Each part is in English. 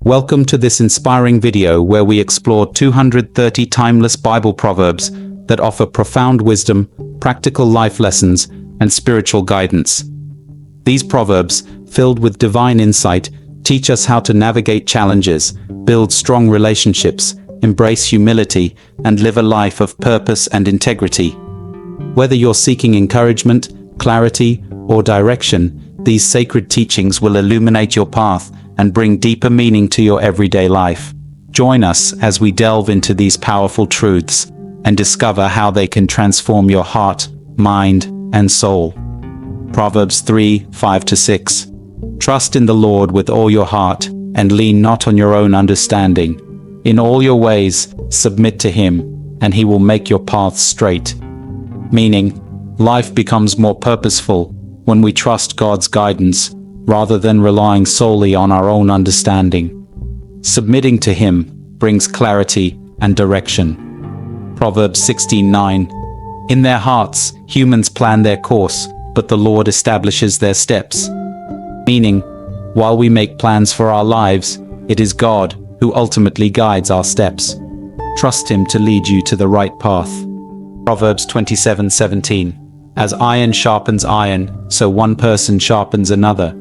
Welcome to this inspiring video where we explore 230 timeless Bible proverbs that offer profound wisdom, practical life lessons, and spiritual guidance. These proverbs, filled with divine insight, teach us how to navigate challenges, build strong relationships, embrace humility, and live a life of purpose and integrity. Whether you're seeking encouragement, clarity, or direction, these sacred teachings will illuminate your path and bring deeper meaning to your everyday life. Join us as we delve into these powerful truths and discover how they can transform your heart, mind, and soul. Proverbs 3:5-6. Trust in the Lord with all your heart, and lean not on your own understanding. In all your ways, submit to Him, and He will make your paths straight. Meaning, life becomes more purposeful when we trust God's guidance, rather than relying solely on our own understanding. Submitting to Him brings clarity and direction. Proverbs 16:9. In their hearts, humans plan their course, but the Lord establishes their steps. Meaning, while we make plans for our lives, it is God who ultimately guides our steps. Trust Him to lead you to the right path. Proverbs 27:17. As iron sharpens iron, so one person sharpens another.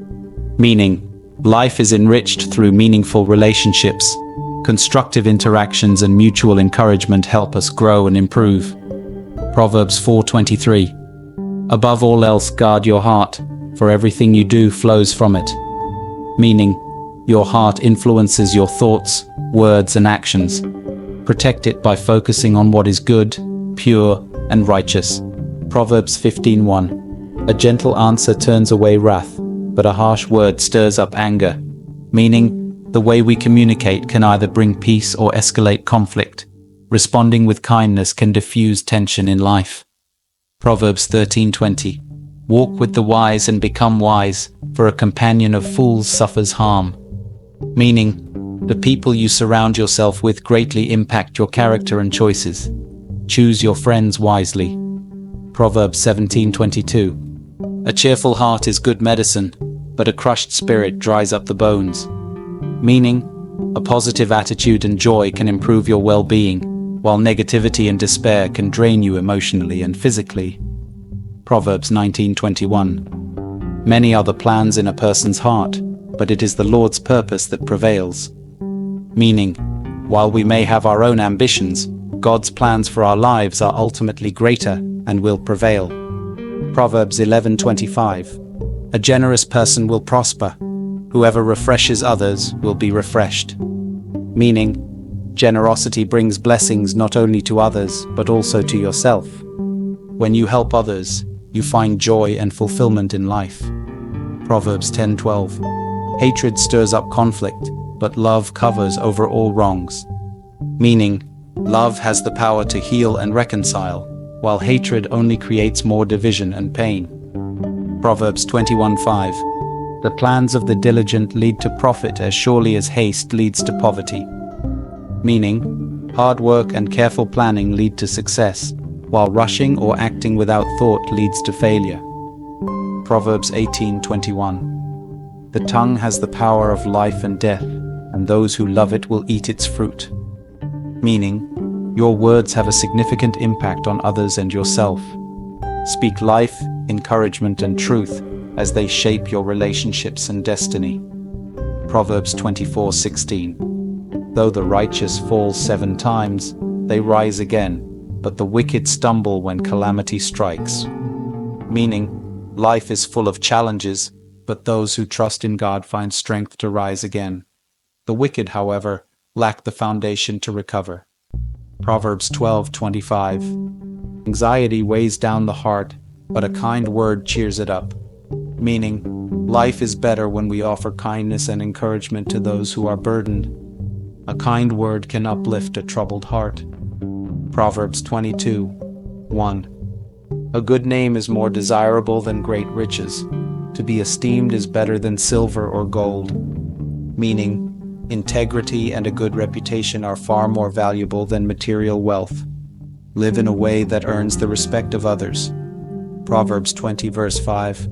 Meaning, life is enriched through meaningful relationships. Constructive interactions and mutual encouragement help us grow and improve. Proverbs 4:23. Above all else, guard your heart, for everything you do flows from it. Meaning, your heart influences your thoughts, words, and actions. Protect it by focusing on what is good, pure, and righteous. Proverbs 15:1. A gentle answer turns away wrath, but a harsh word stirs up anger. Meaning, the way we communicate can either bring peace or escalate conflict. Responding with kindness can diffuse tension in life. Proverbs 13:20. Walk with the wise and become wise, for a companion of fools suffers harm. Meaning, the people you surround yourself with greatly impact your character and choices. Choose your friends wisely. Proverbs 17:22. A cheerful heart is good medicine, but a crushed spirit dries up the bones. Meaning, a positive attitude and joy can improve your well-being, while negativity and despair can drain you emotionally and physically. Proverbs 19:21. Many are the plans in a person's heart, but it is the Lord's purpose that prevails. Meaning, while we may have our own ambitions, God's plans for our lives are ultimately greater and will prevail. Proverbs 11:25. A generous person will prosper. Whoever refreshes others will be refreshed. Meaning, generosity brings blessings not only to others, but also to yourself. When you help others, you find joy and fulfillment in life. Proverbs 10:12. Hatred stirs up conflict, but love covers over all wrongs. Meaning, love has the power to heal and reconcile, while hatred only creates more division and pain. Proverbs 21:5. The plans of the diligent lead to profit as surely as haste leads to poverty. Meaning, hard work and careful planning lead to success, while rushing or acting without thought leads to failure. Proverbs 18:21. The tongue has the power of life and death, and those who love it will eat its fruit. Meaning, your words have a significant impact on others and yourself. Speak life, encouragement, and truth as they shape your relationships and destiny. Proverbs 24:16. Though the righteous fall 7 times, they rise again, but the wicked stumble when calamity strikes. Meaning, life is full of challenges, but those who trust in God find strength to rise again. The wicked, however, lack the foundation to recover. Proverbs 12:25. Anxiety weighs down the heart, but a kind word cheers it up. Meaning, life is better when we offer kindness and encouragement to those who are burdened. A kind word can uplift a troubled heart. Proverbs 22:1. A good name is more desirable than great riches. To be esteemed is better than silver or gold. Meaning, integrity and a good reputation are far more valuable than material wealth. Live in a way that earns the respect of others. Proverbs 20:5.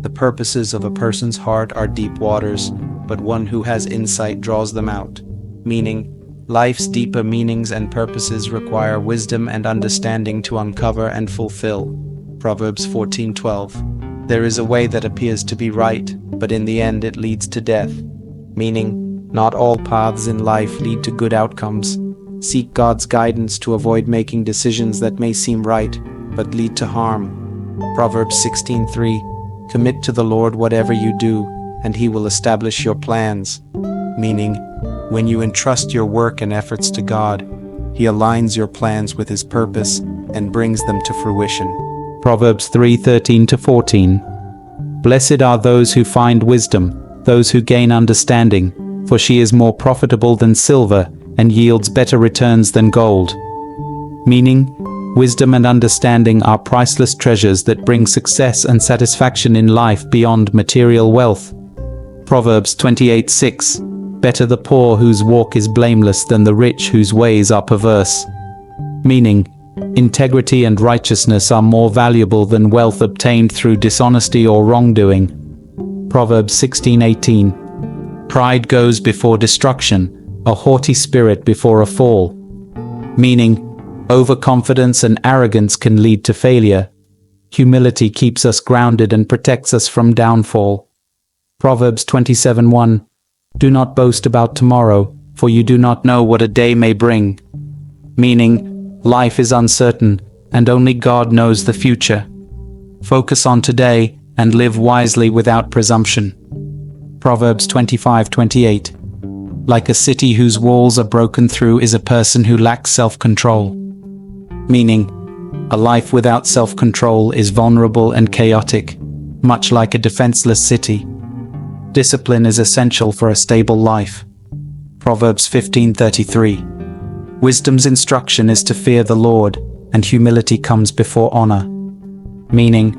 The purposes of a person's heart are deep waters, but one who has insight draws them out. Meaning, life's deeper meanings and purposes require wisdom and understanding to uncover and fulfill. Proverbs 14:12. There is a way that appears to be right, but in the end it leads to death. Meaning, not all paths in life lead to good outcomes. Seek God's guidance to avoid making decisions that may seem right, but lead to harm. Proverbs 16:3. Commit to the Lord whatever you do, and He will establish your plans. Meaning, when you entrust your work and efforts to God, He aligns your plans with His purpose and brings them to fruition. Proverbs 3:13-14. Blessed are those who find wisdom, those who gain understanding, for she is more profitable than silver and yields better returns than gold. Meaning, wisdom and understanding are priceless treasures that bring success and satisfaction in life beyond material wealth. Proverbs 28:6. Better the poor whose walk is blameless than the rich whose ways are perverse. Meaning, integrity and righteousness are more valuable than wealth obtained through dishonesty or wrongdoing. Proverbs 16:18. Pride goes before destruction, a haughty spirit before a fall. Meaning, overconfidence and arrogance can lead to failure. Humility keeps us grounded and protects us from downfall. Proverbs 27:1. Do not boast about tomorrow, for you do not know what a day may bring. Meaning, life is uncertain, and only God knows the future. Focus on today and live wisely without presumption. Proverbs 25:28. Like a city whose walls are broken through is a person who lacks self-control. Meaning, a life without self-control is vulnerable and chaotic, much like a defenseless city. Discipline is essential for a stable life. Proverbs 15:33. Wisdom's instruction is to fear the Lord, and humility comes before honor. Meaning,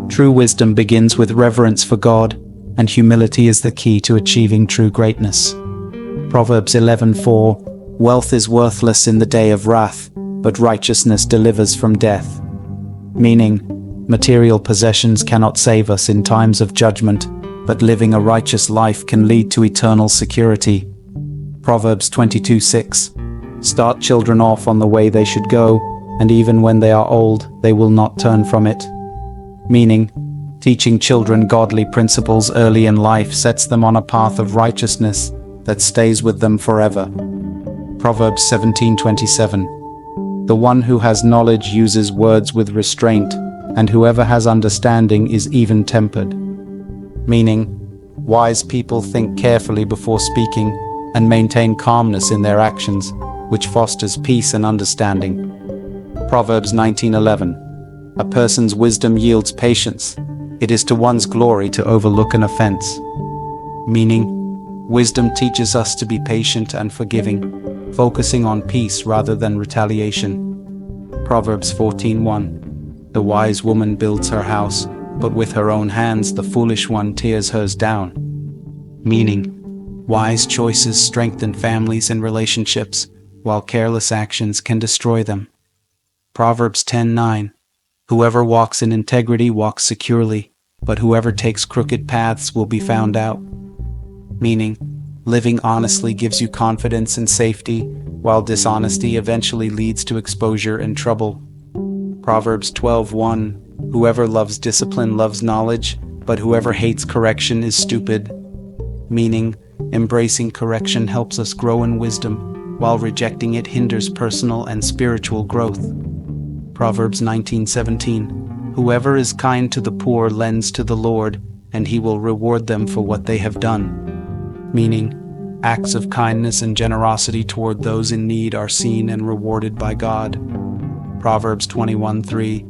true wisdom begins with reverence for God, and humility is the key to achieving true greatness. Proverbs 11:4. Wealth is worthless in the day of wrath, but righteousness delivers from death. Meaning, material possessions cannot save us in times of judgment, but living a righteous life can lead to eternal security. Proverbs 22:6. Start children off on the way they should go, and even when they are old, they will not turn from it. Meaning, teaching children godly principles early in life sets them on a path of righteousness that stays with them forever. Proverbs 17:27. The one who has knowledge uses words with restraint, and whoever has understanding is even-tempered. Meaning, wise people think carefully before speaking and maintain calmness in their actions, which fosters peace and understanding. Proverbs 19:11. A person's wisdom yields patience. It is to one's glory to overlook an offense. Meaning, wisdom teaches us to be patient and forgiving, focusing on peace rather than retaliation. Proverbs 14:1. The wise woman builds her house, but with her own hands the foolish one tears hers down. Meaning, wise choices strengthen families and relationships, while careless actions can destroy them. Proverbs 10:9. Whoever walks in integrity walks securely, but whoever takes crooked paths will be found out. Meaning, living honestly gives you confidence and safety, while dishonesty eventually leads to exposure and trouble. Proverbs 12:1. Whoever loves discipline loves knowledge, but whoever hates correction is stupid. Meaning, embracing correction helps us grow in wisdom, while rejecting it hinders personal and spiritual growth. Proverbs 19:17. Whoever is kind to the poor lends to the Lord, and He will reward them for what they have done. Meaning, acts of kindness and generosity toward those in need are seen and rewarded by God. Proverbs 21:3.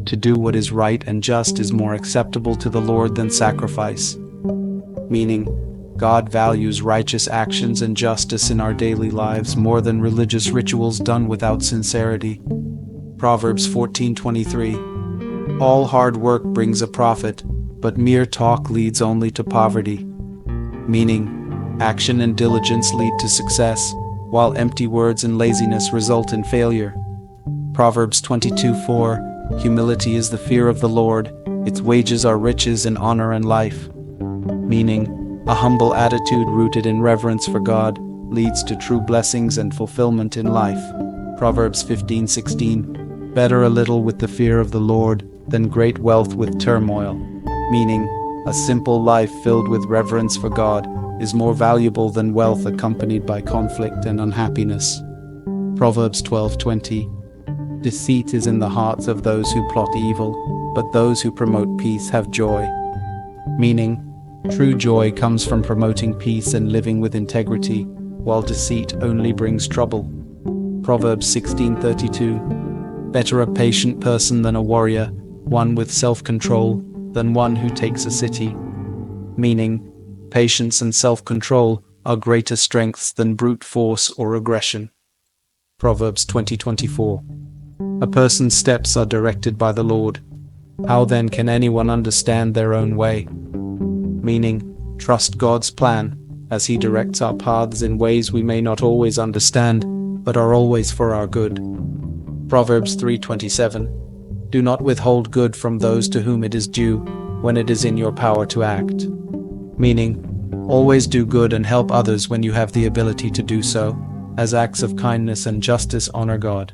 To do what is right and just is more acceptable to the Lord than sacrifice. Meaning, God values righteous actions and justice in our daily lives more than religious rituals done without sincerity. Proverbs 14:23. All hard work brings a profit, but mere talk leads only to poverty. Meaning, action and diligence lead to success, while empty words and laziness result in failure. Proverbs 22:4. Humility is the fear of the Lord, its wages are riches and honor and life. Meaning, A humble attitude rooted in reverence for God leads to true blessings and fulfillment in life. Proverbs 15:16. Better a little with the fear of the Lord than great wealth with turmoil. Meaning, a simple life filled with reverence for God is more valuable than wealth accompanied by conflict and unhappiness. Proverbs 12:20. Deceit is in the hearts of those who plot evil, but those who promote peace have joy. Meaning, true joy comes from promoting peace and living with integrity, while deceit only brings trouble. Proverbs 16:32. Better a patient person than a warrior, one with self-control than one who takes a city. Meaning, patience and self-control are greater strengths than brute force or aggression. Proverbs 20:24. A person's steps are directed by the Lord. How then can anyone understand their own way? Meaning, trust God's plan, as He directs our paths in ways we may not always understand, but are always for our good. Proverbs 3:27. Do not withhold good from those to whom it is due, when it is in your power to act. Meaning, always do good and help others when you have the ability to do so, as acts of kindness and justice honor God.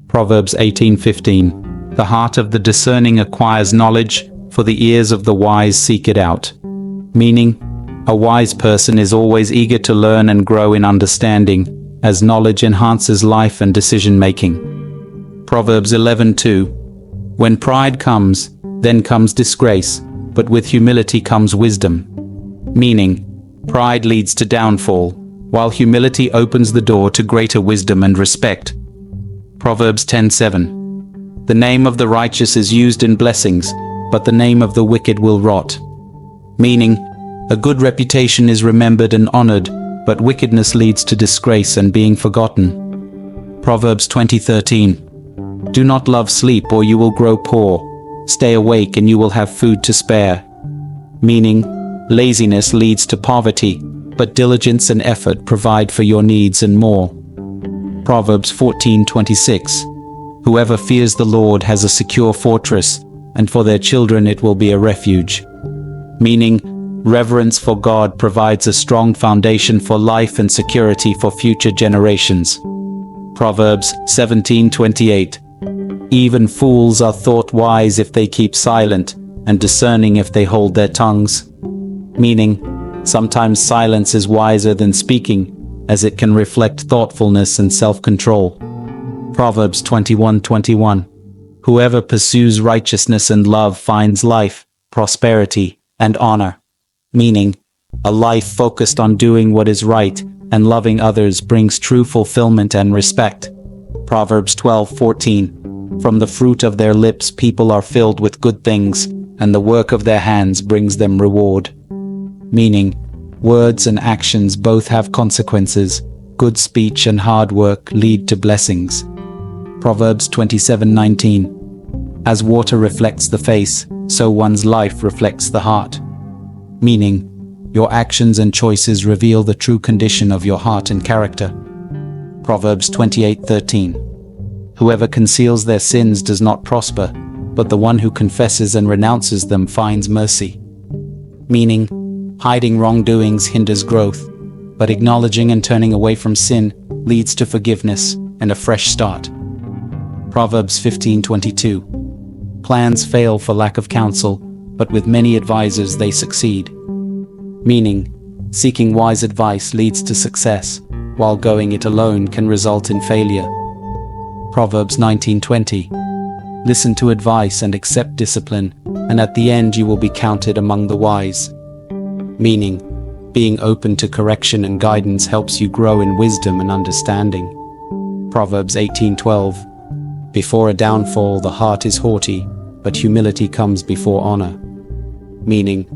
Proverbs 18:15. The heart of the discerning acquires knowledge, for the ears of the wise seek it out. Meaning, a wise person is always eager to learn and grow in understanding, as knowledge enhances life and decision-making. Proverbs 11:2. When pride comes, then comes disgrace, but with humility comes wisdom. Meaning, pride leads to downfall, while humility opens the door to greater wisdom and respect. Proverbs 10:7. The name of the righteous is used in blessings, but the name of the wicked will rot. Meaning, a good reputation is remembered and honored, but wickedness leads to disgrace and being forgotten. Proverbs 20:13. Do not love sleep or you will grow poor. Stay awake and you will have food to spare. Meaning, laziness leads to poverty, but diligence and effort provide for your needs and more. Proverbs 14:26. Whoever fears the Lord has a secure fortress, and for their children it will be a refuge. Meaning, reverence for God provides a strong foundation for life and security for future generations. Proverbs 17:28. Even fools are thought wise if they keep silent, and discerning if they hold their tongues. Meaning, sometimes silence is wiser than speaking, as it can reflect thoughtfulness and self-control. Proverbs 21:21. Whoever pursues righteousness and love finds life, prosperity, and honor. Meaning, a life focused on doing what is right and loving others brings true fulfillment and respect. Proverbs 12:14. From the fruit of their lips people are filled with good things, and the work of their hands brings them reward. Meaning, words and actions both have consequences. Good speech and hard work lead to blessings. Proverbs 27:19. As water reflects the face, so one's life reflects the heart. Meaning, your actions and choices reveal the true condition of your heart and character. Proverbs 28:13. Whoever conceals their sins does not prosper, but the one who confesses and renounces them finds mercy. Meaning, hiding wrongdoings hinders growth, but acknowledging and turning away from sin leads to forgiveness and a fresh start. Proverbs 15:22. Plans fail for lack of counsel, but with many advisors they succeed. Meaning, seeking wise advice leads to success, while going it alone can result in failure. Proverbs 19:20. Listen to advice and accept discipline, and at the end you will be counted among the wise. Meaning, being open to correction and guidance helps you grow in wisdom and understanding. Proverbs 18:12. Before a downfall the heart is haughty, but humility comes before honor. Meaning,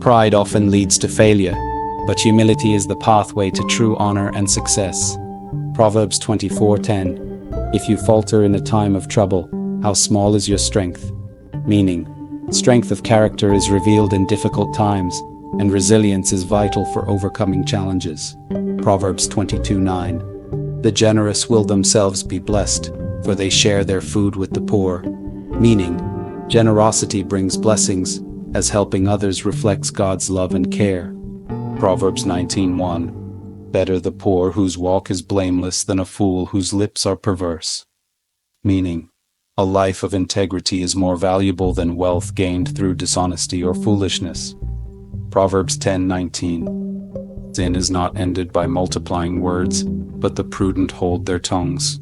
pride often leads to failure, but humility is the pathway to true honor and success. Proverbs 24:10. If you falter in a time of trouble, how small is your strength? Meaning, strength of character is revealed in difficult times, and resilience is vital for overcoming challenges. Proverbs 22:9. The generous will themselves be blessed, for they share their food with the poor. Meaning, generosity brings blessings, as helping others reflects God's love and care. Proverbs 19:1. Better the poor whose walk is blameless than a fool whose lips are perverse. Meaning, a life of integrity is more valuable than wealth gained through dishonesty or foolishness. Proverbs 10:19. Sin is not ended by multiplying words, but the prudent hold their tongues.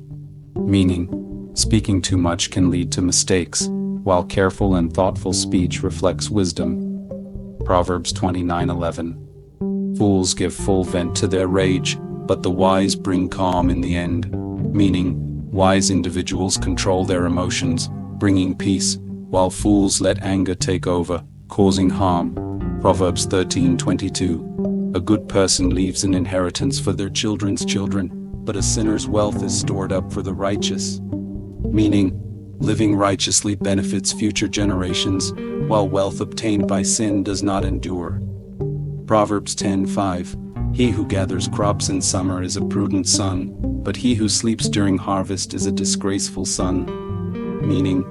Meaning, speaking too much can lead to mistakes, while careful and thoughtful speech reflects wisdom. Proverbs 29:11. Fools give full vent to their rage, but the wise bring calm in the end. Meaning, wise individuals control their emotions, bringing peace, while fools let anger take over, causing harm. Proverbs 13:22. A good person leaves an inheritance for their children's children, but a sinner's wealth is stored up for the righteous. Meaning, living righteously benefits future generations, while wealth obtained by sin does not endure. Proverbs 10:5. He who gathers crops in summer is a prudent son, but he who sleeps during harvest is a disgraceful son. Meaning,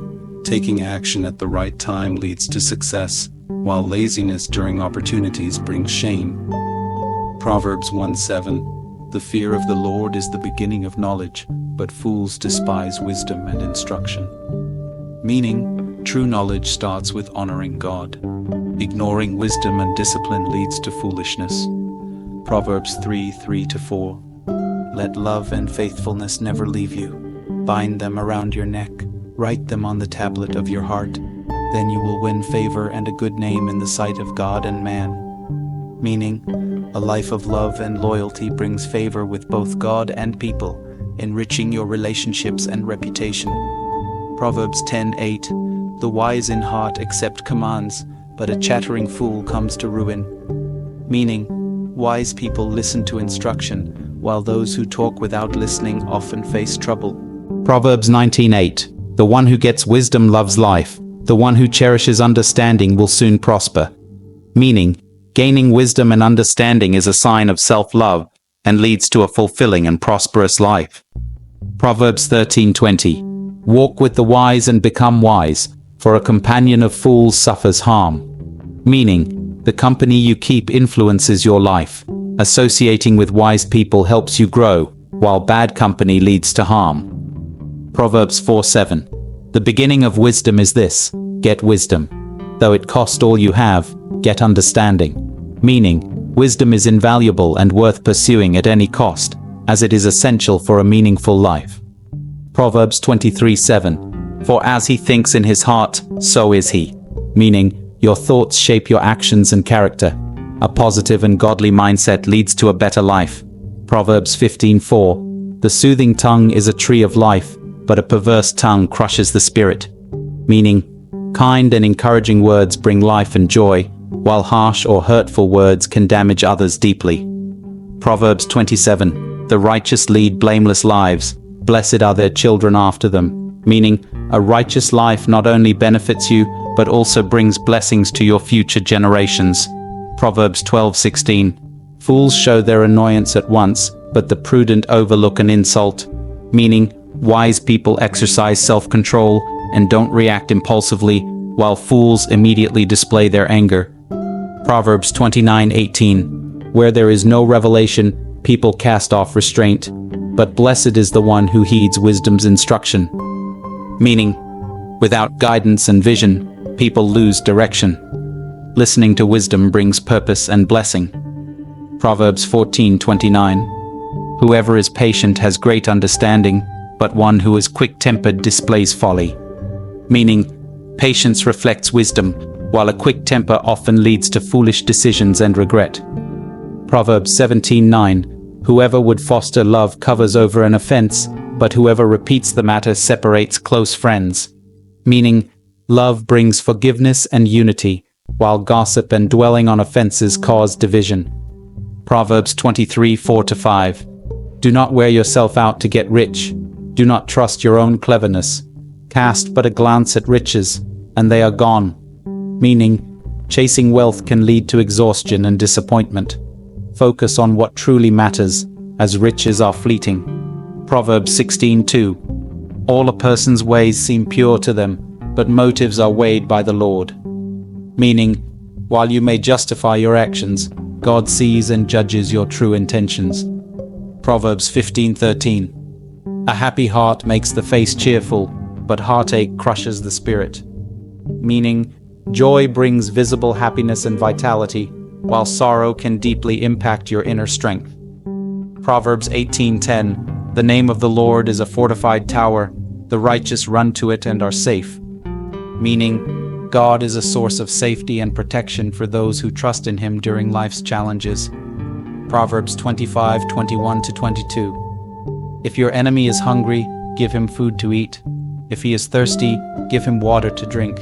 taking action at the right time leads to success, while laziness during opportunities brings shame. Proverbs 1:7. The fear of the Lord is the beginning of knowledge, but fools despise wisdom and instruction. Meaning, true knowledge starts with honoring God. Ignoring wisdom and discipline leads to foolishness. Proverbs 3:3-4. Let love and faithfulness never leave you. Bind them around your neck. Write them on the tablet of your heart. Then you will win favor and a good name in the sight of God and man. Meaning, a life of love and loyalty brings favor with both God and people, enriching your relationships and reputation. Proverbs 10:8. The wise in heart accept commands, but a chattering fool comes to ruin. Meaning, wise people listen to instruction, while those who talk without listening often face trouble. Proverbs 19:8. The one who gets wisdom loves life. The one who cherishes understanding will soon prosper. Meaning, gaining wisdom and understanding is a sign of self-love and leads to a fulfilling and prosperous life. Proverbs 13:20. Walk with the wise and become wise, for a companion of fools suffers harm. Meaning, the company you keep influences your life. Associating with wise people helps you grow, while bad company leads to harm. Proverbs 4:7. The beginning of wisdom is this: get wisdom. Though it cost all you have, get understanding. Meaning, wisdom is invaluable and worth pursuing at any cost, as it is essential for a meaningful life. Proverbs 23:7. For as he thinks in his heart, so is he. Meaning, your thoughts shape your actions and character. A positive and godly mindset leads to a better life. Proverbs 15:4. The soothing tongue is a tree of life, but a perverse tongue crushes the spirit. Meaning, kind and encouraging words bring life and joy, while harsh or hurtful words can damage others deeply. Proverbs 27. The righteous lead blameless lives. Blessed are their children after them. Meaning, a righteous life not only benefits you, but also brings blessings to your future generations. Proverbs 12:16. Fools show their annoyance at once, but the prudent overlook an insult. Meaning, wise people exercise self-control and don't react impulsively, while fools immediately display their anger. Proverbs 29:18. Where there is no revelation, people cast off restraint, but blessed is the one who heeds wisdom's instruction. Meaning, without guidance and vision, people lose direction. Listening to wisdom brings purpose and blessing. Proverbs 14:29. Whoever is patient has great understanding, but one who is quick-tempered displays folly. Meaning, patience reflects wisdom, while a quick temper often leads to foolish decisions and regret. Proverbs 17:9. Whoever would foster love covers over an offense, but whoever repeats the matter separates close friends. Meaning, love brings forgiveness and unity, while gossip and dwelling on offenses cause division. Proverbs 23:4-5. Do not wear yourself out to get rich. Do not trust your own cleverness. Cast but a glance at riches, and they are gone. Meaning, chasing wealth can lead to exhaustion and disappointment. Focus on what truly matters, as riches are fleeting. Proverbs 16:2. All a person's ways seem pure to them, but motives are weighed by the Lord. Meaning, while you may justify your actions, God sees and judges your true intentions. Proverbs 15:13. A happy heart makes the face cheerful, but heartache crushes the spirit. Meaning, joy brings visible happiness and vitality, while sorrow can deeply impact your inner strength. Proverbs 18:10. The name of the Lord is a fortified tower, the righteous run to it and are safe. Meaning, God is a source of safety and protection for those who trust in Him during life's challenges. Proverbs 25:21-22. If your enemy is hungry, give him food to eat. If he is thirsty, give him water to drink.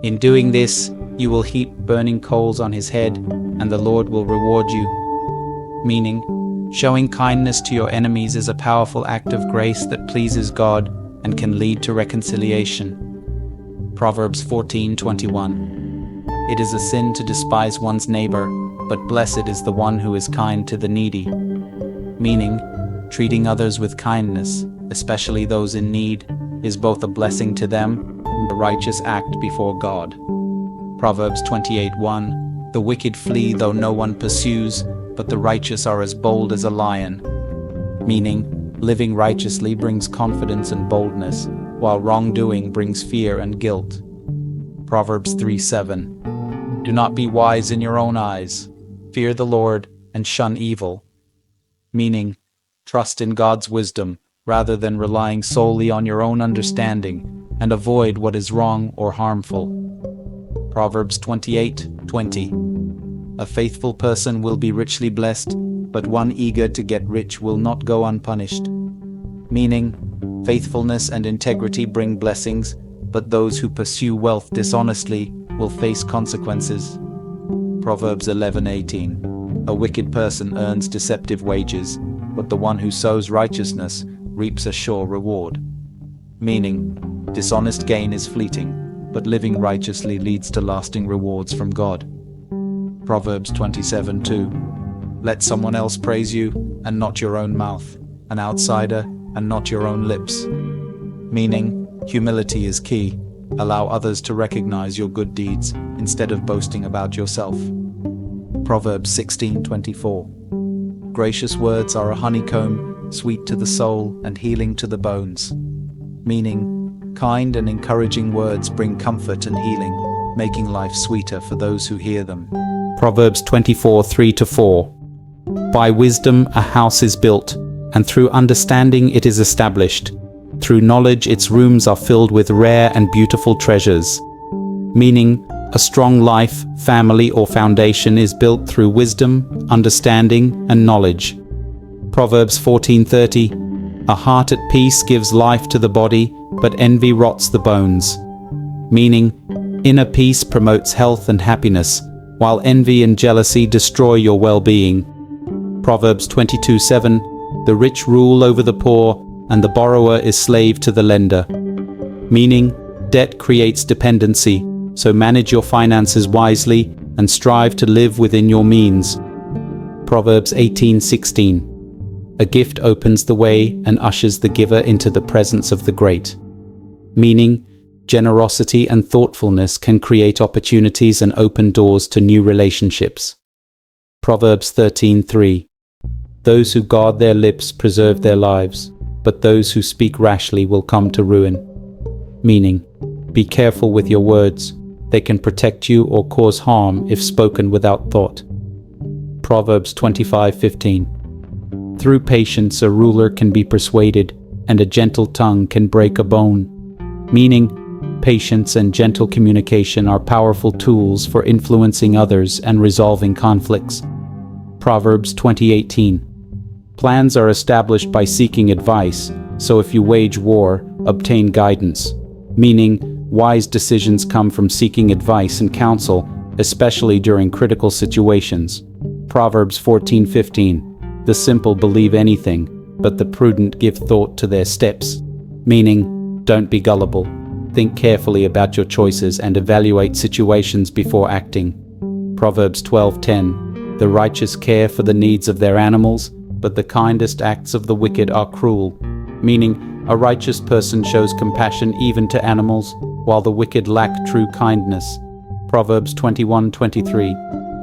In doing this, you will heap burning coals on his head, and the Lord will reward you. Meaning, showing kindness to your enemies is a powerful act of grace that pleases God and can lead to reconciliation. Proverbs 14:21. It is a sin to despise one's neighbor, but blessed is the one who is kind to the needy. Meaning, treating others with kindness, especially those in need, is both a blessing to them and a righteous act before God. Proverbs 28:1. The wicked flee though no one pursues, but the righteous are as bold as a lion. Meaning, living righteously brings confidence and boldness, while wrongdoing brings fear and guilt. Proverbs 3:7. Do not be wise in your own eyes. Fear the Lord and shun evil. Meaning, trust in God's wisdom rather than relying solely on your own understanding, and avoid what is wrong or harmful. Proverbs 28:20. A faithful person will be richly blessed, but one eager to get rich will not go unpunished. Meaning, faithfulness and integrity bring blessings, but those who pursue wealth dishonestly will face consequences. Proverbs 11:18. A wicked person earns deceptive wages, but the one who sows righteousness reaps a sure reward. Meaning, dishonest gain is fleeting, but living righteously leads to lasting rewards from God. Proverbs 27:2. Let someone else praise you, and not your own mouth, an outsider, and not your own lips. Meaning, humility is key. Allow others to recognize your good deeds, instead of boasting about yourself. Proverbs 16:24. Gracious words are a honeycomb, sweet to the soul and healing to the bones. Meaning, kind and encouraging words bring comfort and healing, making life sweeter for those who hear them. Proverbs 24:3-4. By wisdom a house is built, and through understanding it is established. Through knowledge its rooms are filled with rare and beautiful treasures. Meaning, a strong life, family, or foundation is built through wisdom, understanding, and knowledge. Proverbs 14:30. A heart at peace gives life to the body, but envy rots the bones. Meaning, inner peace promotes health and happiness, while envy and jealousy destroy your well-being. Proverbs 22:7. The rich rule over the poor, and the borrower is slave to the lender. Meaning, debt creates dependency, so manage your finances wisely and strive to live within your means. Proverbs 18:16. A gift opens the way and ushers the giver into the presence of the great. Meaning, generosity and thoughtfulness can create opportunities and open doors to new relationships. Proverbs 13:3. Those who guard their lips preserve their lives, but those who speak rashly will come to ruin. Meaning, be careful with your words. They can protect you or cause harm if spoken without thought. Proverbs 25:15. Through patience a ruler can be persuaded, and a gentle tongue can break a bone. Meaning, patience and gentle communication are powerful tools for influencing others and resolving conflicts. Proverbs 20:18. Plans are established by seeking advice, so if you wage war, obtain guidance. Meaning, wise decisions come from seeking advice and counsel, especially during critical situations. Proverbs 14:15. The simple believe anything, but the prudent give thought to their steps. Meaning, don't be gullible. Think carefully about your choices and evaluate situations before acting. Proverbs 12:10. The righteous care for the needs of their animals, but the kindest acts of the wicked are cruel. Meaning, a righteous person shows compassion even to animals, while the wicked lack true kindness. Proverbs 21:23.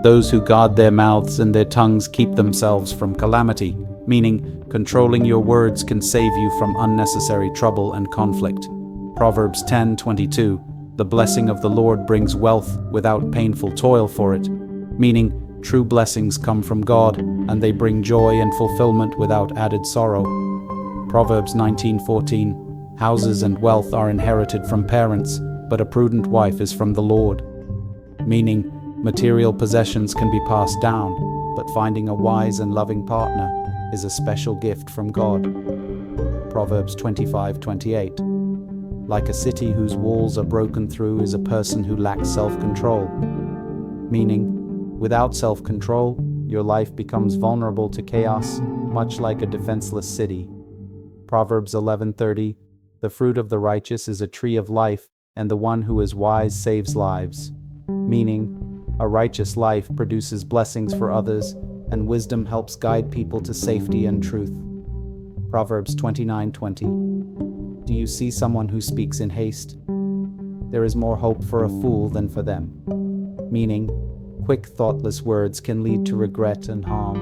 Those who guard their mouths and their tongues keep themselves from calamity, meaning controlling your words can save you from unnecessary trouble and conflict. Proverbs 10:22. The blessing of the Lord brings wealth without painful toil for it, meaning true blessings come from God and they bring joy and fulfillment without added sorrow. Proverbs 19:14. Houses and wealth are inherited from parents, but a prudent wife is from the Lord. Meaning, material possessions can be passed down, but finding a wise and loving partner is a special gift from God. Proverbs 25:28. Like a city whose walls are broken through is a person who lacks self-control. Meaning, without self-control, your life becomes vulnerable to chaos, much like a defenseless city. Proverbs 11:30. The fruit of the righteous is a tree of life, and the one who is wise saves lives. Meaning, a righteous life produces blessings for others, and wisdom helps guide people to safety and truth. Proverbs 29:20. Do you see someone who speaks in haste? There is more hope for a fool than for them. Meaning, quick, thoughtless words can lead to regret and harm.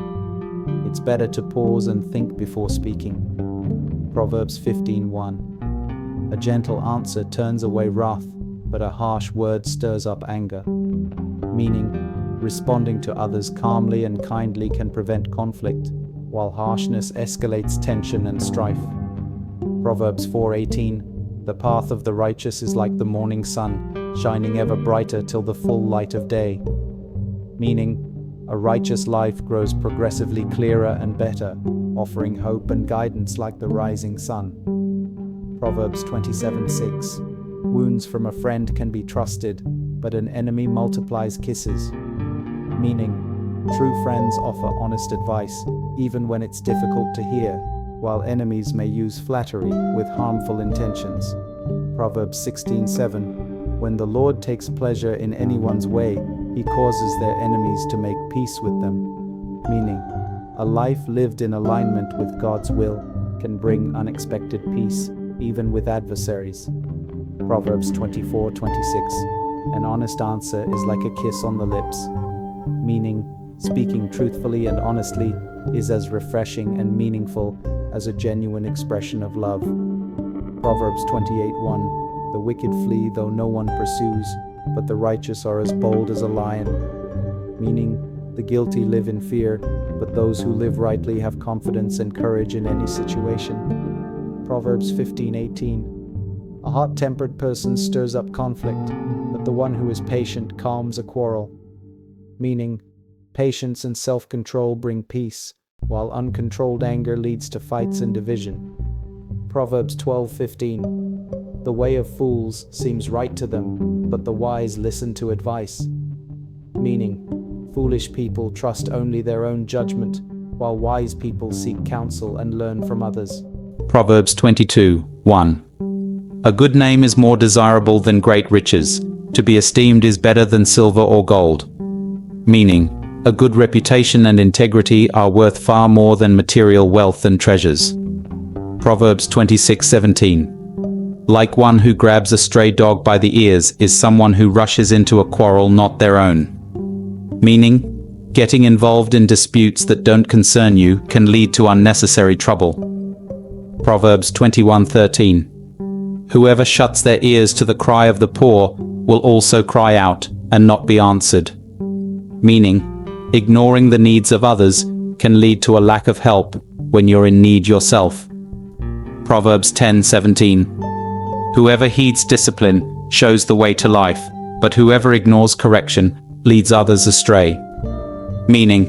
It's better to pause and think before speaking. Proverbs 15:1. A gentle answer turns away wrath, but a harsh word stirs up anger. Meaning, responding to others calmly and kindly can prevent conflict, while harshness escalates tension and strife. Proverbs 4:18. The path of the righteous is like the morning sun, shining ever brighter till the full light of day. Meaning, a righteous life grows progressively clearer and better, offering hope and guidance like the rising sun. Proverbs 27:6. Wounds from a friend can be trusted, but an enemy multiplies kisses. Meaning, true friends offer honest advice, even when it's difficult to hear, while enemies may use flattery with harmful intentions. Proverbs 16:7. When the Lord takes pleasure in anyone's way, he causes their enemies to make peace with them. Meaning, a life lived in alignment with God's will can bring unexpected peace, even with adversaries. Proverbs 24:26. An honest answer is like a kiss on the lips. Meaning, speaking truthfully and honestly is as refreshing and meaningful as a genuine expression of love. Proverbs 28:1. The wicked flee though no one pursues, but the righteous are as bold as a lion. Meaning, the guilty live in fear, but those who live rightly have confidence and courage in any situation. Proverbs 15:18. A hot-tempered person stirs up conflict, but the one who is patient calms a quarrel. Meaning, patience and self-control bring peace, while uncontrolled anger leads to fights and division. Proverbs 12:15. The way of fools seems right to them, but the wise listen to advice. Meaning, foolish people trust only their own judgment, while wise people seek counsel and learn from others. Proverbs 22:1. A good name is more desirable than great riches. To be esteemed is better than silver or gold. Meaning, a good reputation and integrity are worth far more than material wealth and treasures. Proverbs 26:17. Like one who grabs a stray dog by the ears is someone who rushes into a quarrel not their own. Meaning, getting involved in disputes that don't concern you can lead to unnecessary trouble. Proverbs 21:13. Whoever shuts their ears to the cry of the poor will also cry out and not be answered. Meaning, ignoring the needs of others can lead to a lack of help when you're in need yourself. Proverbs 10:17. Whoever heeds discipline shows the way to life, but whoever ignores correction leads others astray. Meaning,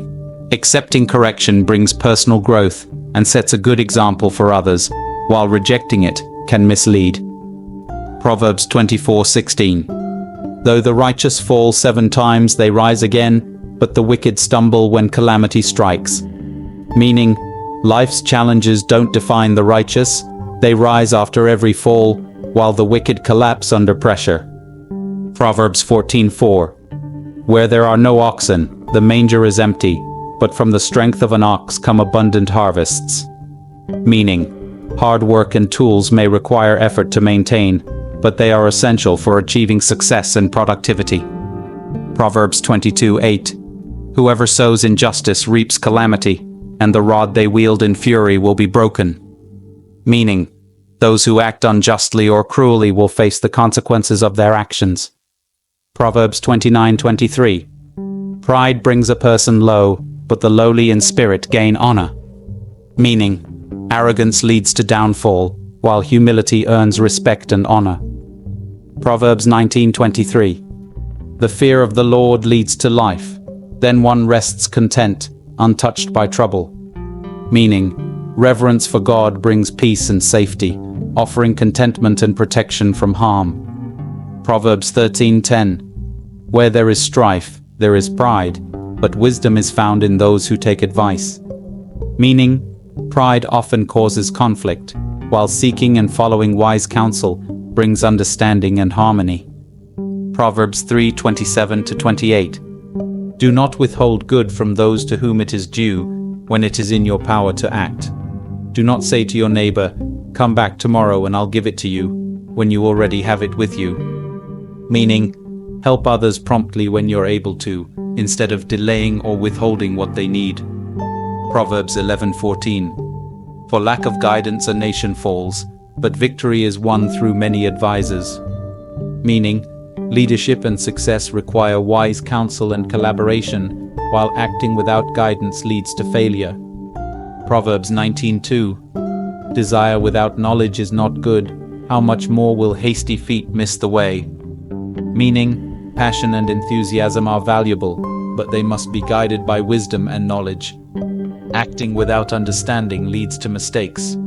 accepting correction brings personal growth and sets a good example for others, while rejecting it can mislead. Proverbs 24:16. Though the righteous fall 7 times, they rise again, but the wicked stumble when calamity strikes. Meaning, life's challenges don't define the righteous, they rise after every fall, while the wicked collapse under pressure. Proverbs 14:4. Where there are no oxen, the manger is empty, but from the strength of an ox come abundant harvests. Meaning, hard work and tools may require effort to maintain, but they are essential for achieving success and productivity. Proverbs 22:8. Whoever sows injustice reaps calamity, and the rod they wield in fury will be broken. Meaning, those who act unjustly or cruelly will face the consequences of their actions. Proverbs 29:23. Pride brings a person low, but the lowly in spirit gain honor. Meaning, arrogance leads to downfall, while humility earns respect and honor. Proverbs 19:23. The fear of the Lord leads to life, then one rests content, untouched by trouble. Meaning, reverence for God brings peace and safety, offering contentment and protection from harm. Proverbs 13:10. Where there is strife, there is pride, but wisdom is found in those who take advice. Meaning, pride often causes conflict, while seeking and following wise counsel brings understanding and harmony. Proverbs 3:27-28. Do not withhold good from those to whom it is due when it is in your power to act. Do not say to your neighbor, "Come back tomorrow and I'll give it to you," when you already have it with you. Meaning, help others promptly when you're able to, instead of delaying or withholding what they need. Proverbs 11:14. For lack of guidance a nation falls, but victory is won through many advisors. Meaning, leadership and success require wise counsel and collaboration, while acting without guidance leads to failure. Proverbs 19:2. Desire without knowledge is not good. How much more will hasty feet miss the way? Meaning, passion and enthusiasm are valuable, but they must be guided by wisdom and knowledge. Acting without understanding leads to mistakes.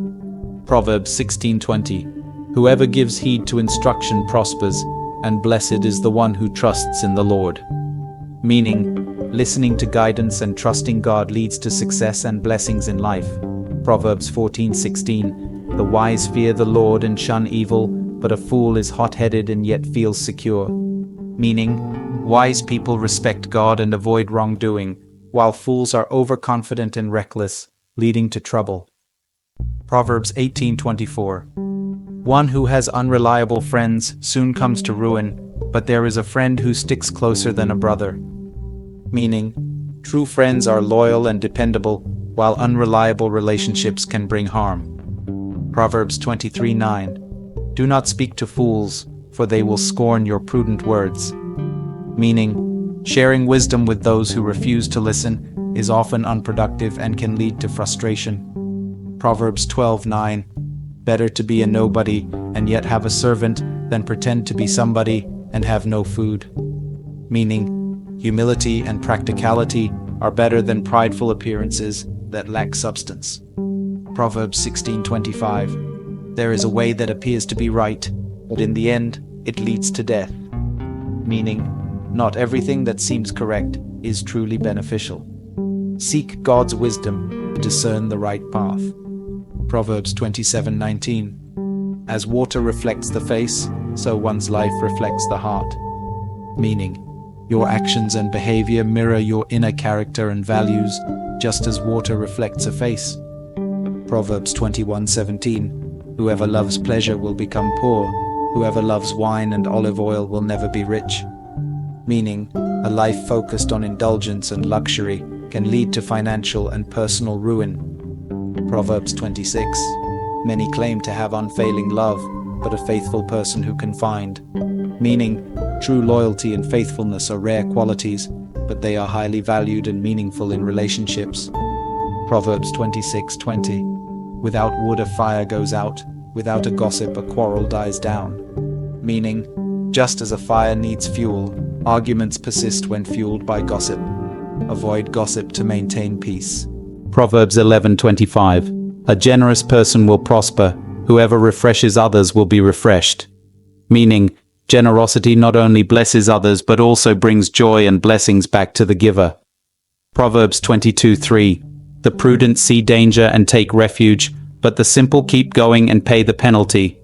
Proverbs 16:20. Whoever gives heed to instruction prospers, and blessed is the one who trusts in the Lord. Meaning, listening to guidance and trusting God leads to success and blessings in life. Proverbs 14:16. The wise fear the Lord and shun evil, but a fool is hot-headed and yet feels secure. Meaning, wise people respect God and avoid wrongdoing, while fools are overconfident and reckless, leading to trouble. Proverbs 18:24. One who has unreliable friends soon comes to ruin, but there is a friend who sticks closer than a brother. Meaning, true friends are loyal and dependable, while unreliable relationships can bring harm. Proverbs 23:9. Do not speak to fools, for they will scorn your prudent words. Meaning, sharing wisdom with those who refuse to listen is often unproductive and can lead to frustration. Proverbs 12:9. Better to be a nobody and yet have a servant than pretend to be somebody and have no food. Meaning, humility and practicality are better than prideful appearances that lack substance. Proverbs 16:25. There is a way that appears to be right, but in the end, it leads to death. Meaning, not everything that seems correct is truly beneficial. Seek God's wisdom to discern the right path. Proverbs 27:19. As water reflects the face, so one's life reflects the heart. Meaning, your actions and behavior mirror your inner character and values, just as water reflects a face. Proverbs 21:17. Whoever loves pleasure will become poor. Whoever loves wine and olive oil will never be rich. Meaning, a life focused on indulgence and luxury can lead to financial and personal ruin. Proverbs 26. Many claim to have unfailing love, but a faithful person who can find. Meaning, true loyalty and faithfulness are rare qualities, but they are highly valued and meaningful in relationships. Proverbs 26:20. Without wood a fire goes out, without a gossip a quarrel dies down. Meaning, just as a fire needs fuel, arguments persist when fueled by gossip. Avoid gossip to maintain peace. Proverbs 11:25. A generous person will prosper. Whoever refreshes others will be refreshed. Meaning, generosity not only blesses others but also brings joy and blessings back to the giver. Proverbs 22:3. The prudent see danger and take refuge, but the simple keep going and pay the penalty.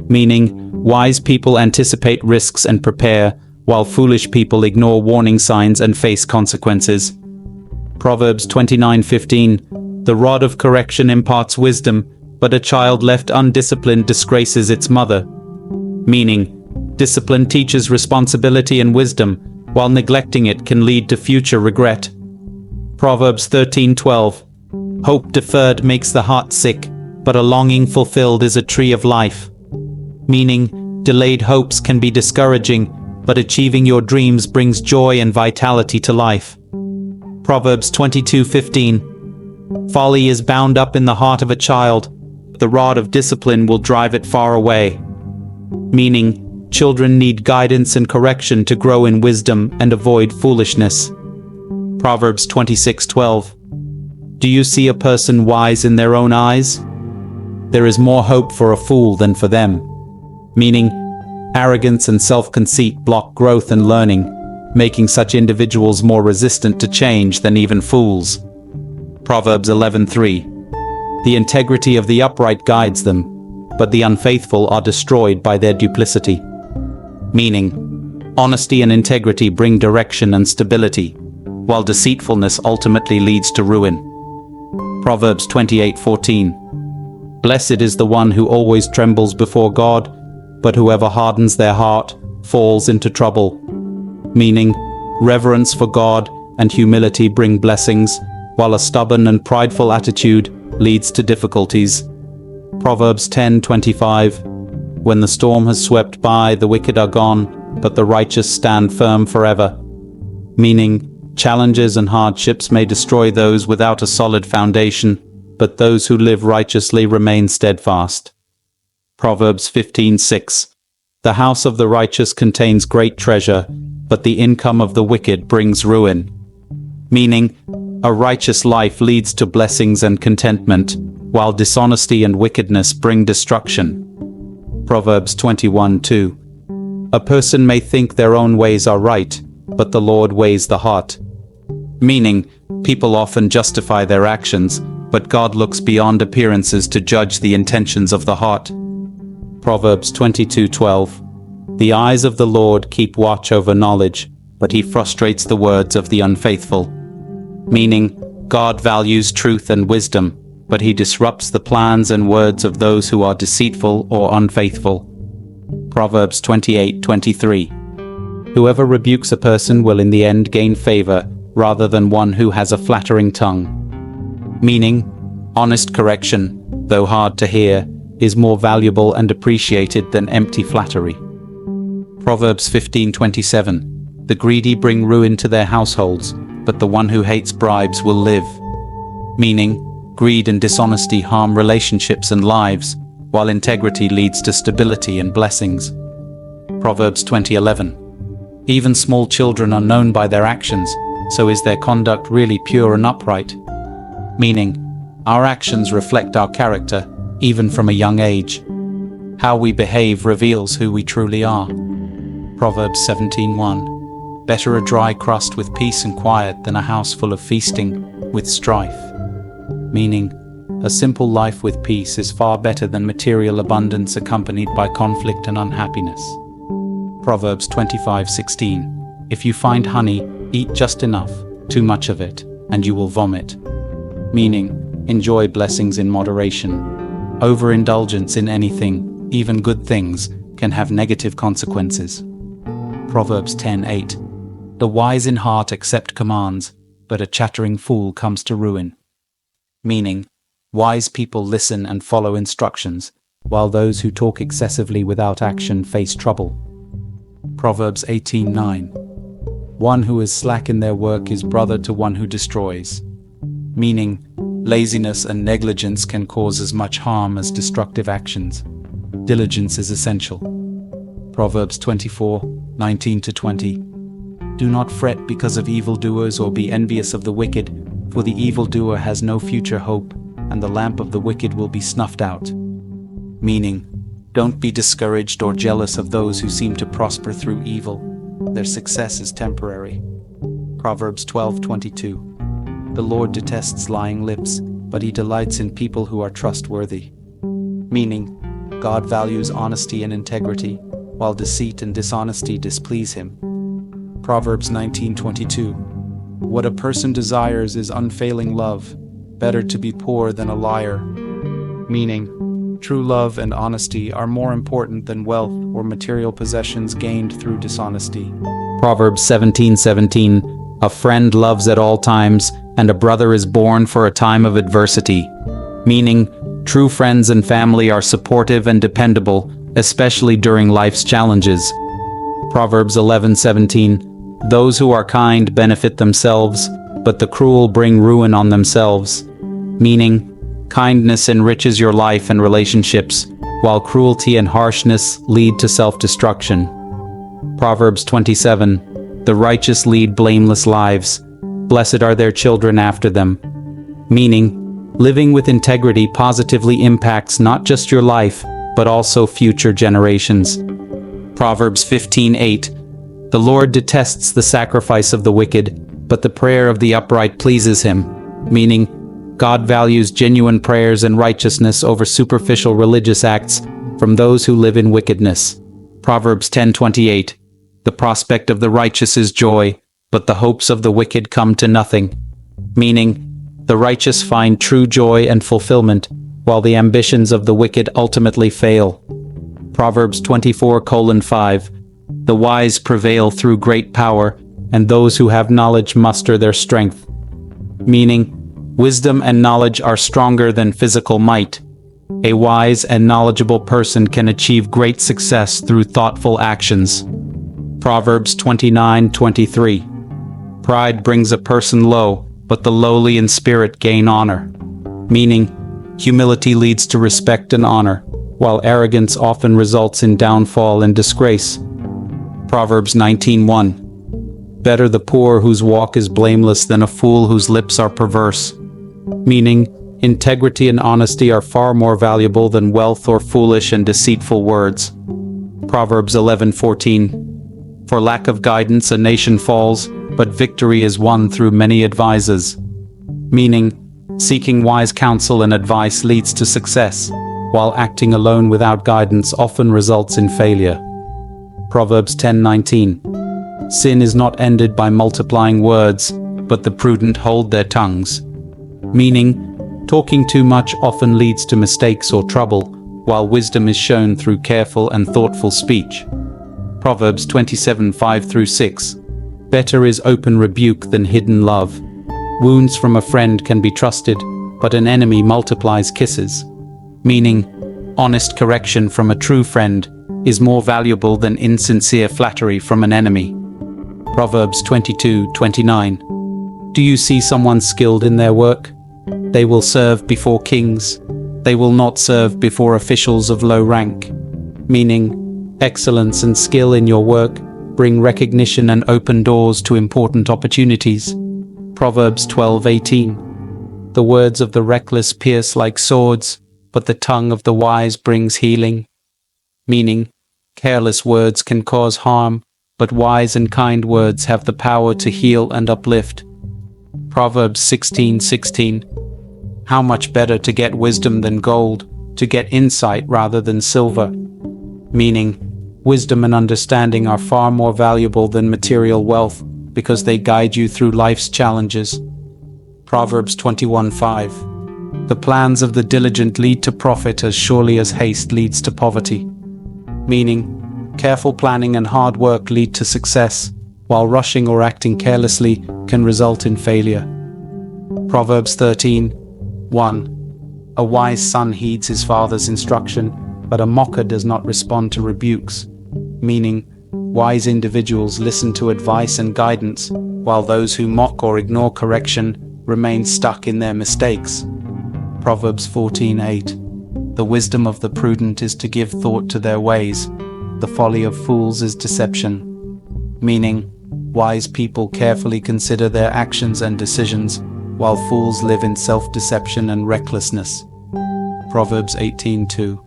Meaning, wise people anticipate risks and prepare, while foolish people ignore warning signs and face consequences. Proverbs 29:15. The rod of correction imparts wisdom, but a child left undisciplined disgraces its mother. Meaning, discipline teaches responsibility and wisdom, while neglecting it can lead to future regret. Proverbs 13:12. Hope deferred makes the heart sick, but a longing fulfilled is a tree of life. Meaning, delayed hopes can be discouraging, but achieving your dreams brings joy and vitality to life. Proverbs 22:15. Folly is bound up in the heart of a child, but the rod of discipline will drive it far away. Meaning, children need guidance and correction to grow in wisdom and avoid foolishness. Proverbs 26:12. Do you see a person wise in their own eyes? There is more hope for a fool than for them. Meaning, arrogance and self-conceit block growth and learning, making such individuals more resistant to change than even fools. Proverbs 11:3. The integrity of the upright guides them, but the unfaithful are destroyed by their duplicity. Meaning, honesty and integrity bring direction and stability, while deceitfulness ultimately leads to ruin. Proverbs 28:14. Blessed is the one who always trembles before God, but whoever hardens their heart falls into trouble. Meaning, reverence for God and humility bring blessings, while a stubborn and prideful attitude leads to difficulties. Proverbs 10:25. When the storm has swept by, the wicked are gone, but the righteous stand firm forever. Meaning, challenges and hardships may destroy those without a solid foundation, but those who live righteously remain steadfast. Proverbs 15:6. The house of the righteous contains great treasure, but the income of the wicked brings ruin. Meaning, a righteous life leads to blessings and contentment, while dishonesty and wickedness bring destruction. Proverbs 21:2. A person may think their own ways are right, but the Lord weighs the heart. Meaning, people often justify their actions, but God looks beyond appearances to judge the intentions of the heart. Proverbs 22:12. The eyes of the Lord keep watch over knowledge, but he frustrates the words of the unfaithful. Meaning, God values truth and wisdom, but he disrupts the plans and words of those who are deceitful or unfaithful. Proverbs 28:23. Whoever rebukes a person will in the end gain favor, rather than one who has a flattering tongue. Meaning, honest correction, though hard to hear, is more valuable and appreciated than empty flattery. Proverbs 15:27. The greedy bring ruin to their households, but the one who hates bribes will live. Meaning, greed and dishonesty harm relationships and lives, while integrity leads to stability and blessings. Proverbs 20:11. Even small children are known by their actions, so is their conduct really pure and upright? Meaning, our actions reflect our character, even from a young age. How we behave reveals who we truly are. Proverbs 17:1. Better a dry crust with peace and quiet than a house full of feasting with strife. Meaning, a simple life with peace is far better than material abundance accompanied by conflict and unhappiness. Proverbs 25:16. If you find honey, eat just enough, too much of it, and you will vomit. Meaning, enjoy blessings in moderation. Overindulgence in anything, even good things, can have negative consequences. Proverbs 10:8. The wise in heart accept commands, but a chattering fool comes to ruin. Meaning, wise people listen and follow instructions, while those who talk excessively without action face trouble. Proverbs 18:9. One who is slack in their work is brother to one who destroys. Meaning, laziness and negligence can cause as much harm as destructive actions. Diligence is essential. Proverbs 24:19-20. Do not fret because of evildoers or be envious of the wicked, for the evildoer has no future hope, and the lamp of the wicked will be snuffed out. Meaning, don't be discouraged or jealous of those who seem to prosper through evil. Their success is temporary. Proverbs 12:22. The Lord detests lying lips, but he delights in people who are trustworthy. Meaning, God values honesty and integrity, while deceit and dishonesty displease him. Proverbs 19:22. What a person desires is unfailing love. Better to be poor than a liar. Meaning, true love and honesty are more important than wealth or material possessions gained through dishonesty. Proverbs 17:17. a friend loves at all times, and a brother is born for a time of adversity. Meaning, true friends and family are supportive and dependable, especially during life's challenges. Proverbs 11:17. Those who are kind benefit themselves, but the cruel bring ruin on themselves. Meaning, kindness enriches your life and relationships, while cruelty and harshness lead to self-destruction. Proverbs 27. The righteous lead blameless lives. Blessed are their children after them. Meaning, living with integrity positively impacts not just your life, but also future generations. Proverbs 15:8. The Lord detests the sacrifice of the wicked, but the prayer of the upright pleases him. Meaning, God values genuine prayers and righteousness over superficial religious acts from those who live in wickedness. Proverbs 10:28. The prospect of the righteous is joy, but the hopes of the wicked come to nothing. Meaning, the righteous find true joy and fulfillment, while the ambitions of the wicked ultimately fail. Proverbs 24:5. The wise prevail through great power, and those who have knowledge muster their strength. Meaning, wisdom and knowledge are stronger than physical might. A wise and knowledgeable person can achieve great success through thoughtful actions. Proverbs 29:23. Pride brings a person low, but the lowly in spirit gain honor. Meaning, humility leads to respect and honor, while arrogance often results in downfall and disgrace. Proverbs 19:1. Better the poor whose walk is blameless than a fool whose lips are perverse. Meaning, integrity and honesty are far more valuable than wealth or foolish and deceitful words. Proverbs 11:14. For lack of guidance a nation falls, but victory is won through many advisers. Meaning, seeking wise counsel and advice leads to success, while acting alone without guidance often results in failure. Proverbs 10:19. Sin is not ended by multiplying words, but the prudent hold their tongues. Meaning, talking too much often leads to mistakes or trouble, while wisdom is shown through careful and thoughtful speech. Proverbs 27:5-6. Better is open rebuke than hidden love. Wounds from a friend can be trusted, but an enemy multiplies kisses. Meaning, honest correction from a true friend is more valuable than insincere flattery from an enemy. Proverbs 22:29. Do you see someone skilled in their work? They will serve before kings. They will not serve before officials of low rank. Meaning, excellence and skill in your work bring recognition and open doors to important opportunities. Proverbs 12:18. The words of the reckless pierce like swords, but the tongue of the wise brings healing. Meaning, careless words can cause harm, but wise and kind words have the power to heal and uplift. Proverbs 16:16. How much better to get wisdom than gold, to get insight rather than silver. Meaning, wisdom and understanding are far more valuable than material wealth because they guide you through life's challenges. Proverbs 21:5. The plans of the diligent lead to profit as surely as haste leads to poverty. Meaning, careful planning and hard work lead to success, while rushing or acting carelessly can result in failure. Proverbs 13:1. A wise son heeds his father's instruction, but a mocker does not respond to rebukes. Meaning, wise individuals listen to advice and guidance, while those who mock or ignore correction remain stuck in their mistakes. Proverbs 14:8. The wisdom of the prudent is to give thought to their ways. The folly of fools is deception. Meaning, wise people carefully consider their actions and decisions, while fools live in self-deception and recklessness. Proverbs 18:2.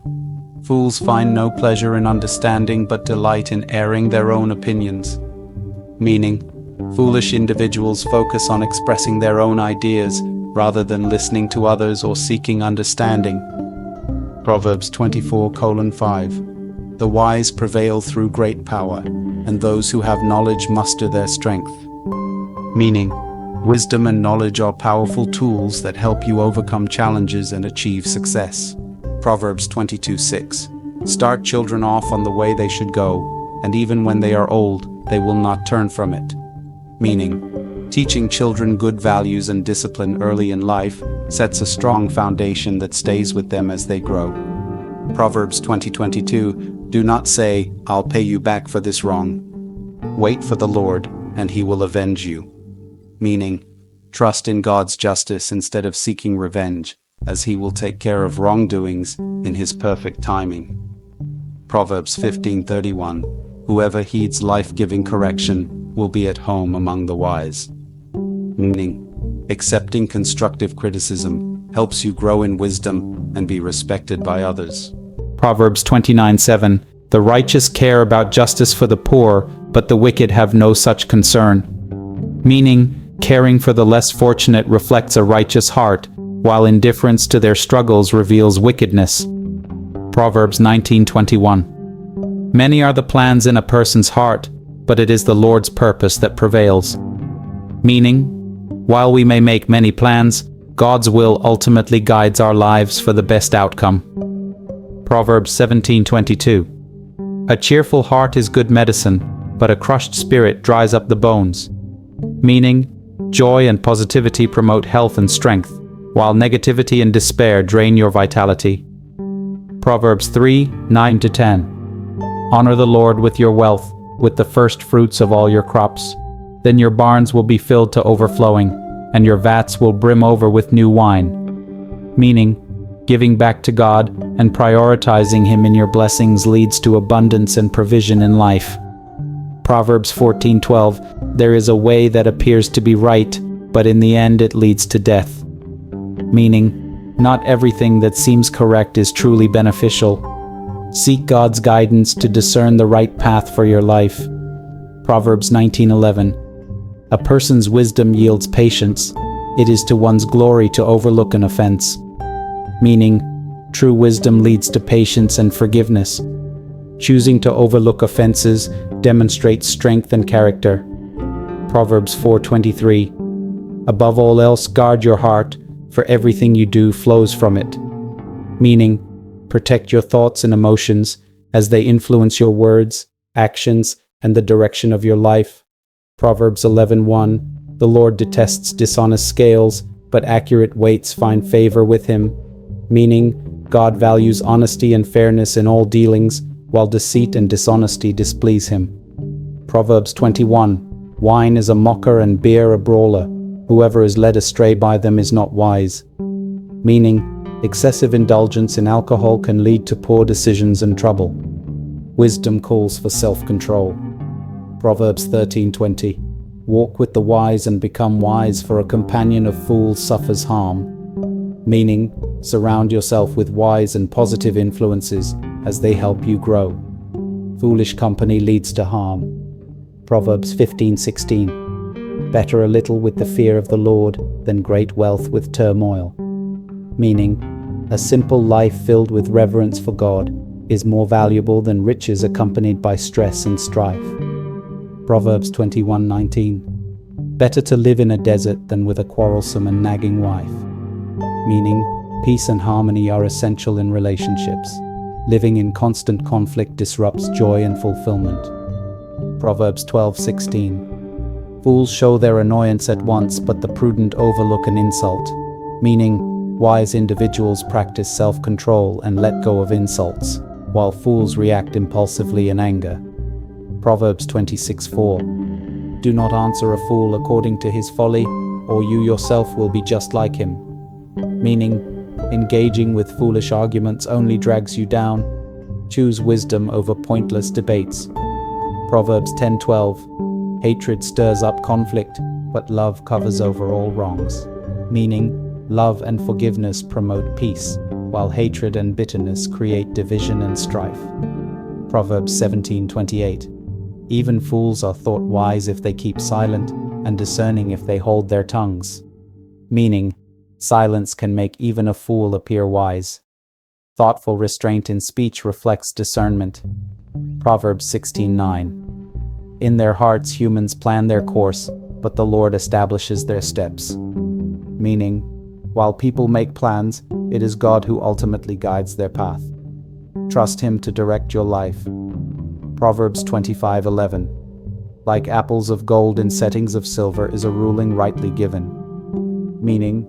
Fools find no pleasure in understanding but delight in airing their own opinions. Meaning, foolish individuals focus on expressing their own ideas rather than listening to others or seeking understanding. Proverbs 24:5. The wise prevail through great power, and those who have knowledge muster their strength. Meaning, wisdom and knowledge are powerful tools that help you overcome challenges and achieve success. Proverbs 22:6. Start children off on the way they should go, and even when they are old, they will not turn from it. Meaning, Teaching children good values and discipline early in life sets a strong foundation that stays with them as they grow. Proverbs 20:22, do not say, "I'll pay you back for this wrong." Wait for the Lord, and he will avenge you. Meaning, trust in God's justice instead of seeking revenge, as he will take care of wrongdoings in his perfect timing. Proverbs 15:31, whoever heeds life-giving correction will be at home among the wise. Meaning, accepting constructive criticism helps you grow in wisdom and be respected by others. Proverbs 29:7, the righteous care about justice for the poor, but the wicked have no such concern. Meaning, caring for the less fortunate reflects a righteous heart, while indifference to their struggles reveals wickedness. Proverbs 19:21. Many are the plans in a person's heart, but it is the Lord's purpose that prevails. Meaning, while we may make many plans, God's will ultimately guides our lives for the best outcome. Proverbs 17:22. A cheerful heart is good medicine, but a crushed spirit dries up the bones. Meaning, joy and positivity promote health and strength, while negativity and despair drain your vitality. Proverbs 3:9-10. Honor the Lord with your wealth, with the first fruits of all your crops. Then your barns will be filled to overflowing, and your vats will brim over with new wine. Meaning, giving back to God and prioritizing Him in your blessings leads to abundance and provision in life. Proverbs 14:12, there is a way that appears to be right, but in the end it leads to death. Meaning, not everything that seems correct is truly beneficial. Seek God's guidance to discern the right path for your life. Proverbs 19:11, a person's wisdom yields patience. It is to one's glory to overlook an offense. Meaning, true wisdom leads to patience and forgiveness. Choosing to overlook offenses demonstrates strength and character. Proverbs 4:23, above all else guard your heart, for everything you do flows from it. Meaning, protect your thoughts and emotions as they influence your words, actions, and the direction of your life. Proverbs 11:1, the Lord detests dishonest scales, but accurate weights find favor with him. Meaning, God values honesty and fairness in all dealings, while deceit and dishonesty displease him. Proverbs 21, wine is a mocker and beer a brawler. Whoever is led astray by them is not wise. Meaning, excessive indulgence in alcohol can lead to poor decisions and trouble. Wisdom calls for self-control. Proverbs 13:20, walk with the wise and become wise, for a companion of fools suffers harm. Meaning, surround yourself with wise and positive influences as they help you grow. Foolish company leads to harm. Proverbs 15:16, better a little with the fear of the Lord than great wealth with turmoil. Meaning, a simple life filled with reverence for God is more valuable than riches accompanied by stress and strife. Proverbs 21:19, better to live in a desert than with a quarrelsome and nagging wife. Meaning, peace and harmony are essential in relationships. Living in constant conflict disrupts joy and fulfillment. Proverbs 12:16, fools show their annoyance at once, but the prudent overlook an insult. Meaning, wise individuals practice self-control and let go of insults, while fools react impulsively in anger. Proverbs 26:4, do not answer a fool according to his folly, or you yourself will be just like him. Meaning, engaging with foolish arguments only drags you down. Choose wisdom over pointless debates. Proverbs 10:12, hatred stirs up conflict, but love covers over all wrongs. Meaning, love and forgiveness promote peace, while hatred and bitterness create division and strife. Proverbs 17:28, even fools are thought wise if they keep silent, and discerning if they hold their tongues. Meaning, silence can make even a fool appear wise. Thoughtful restraint in speech reflects discernment. Proverbs 16:9, in their hearts humans plan their course, but the Lord establishes their steps. Meaning, while people make plans, it is God who ultimately guides their path. Trust Him to direct your life. Proverbs 25:11, like apples of gold in settings of silver, is a ruling rightly given. Meaning,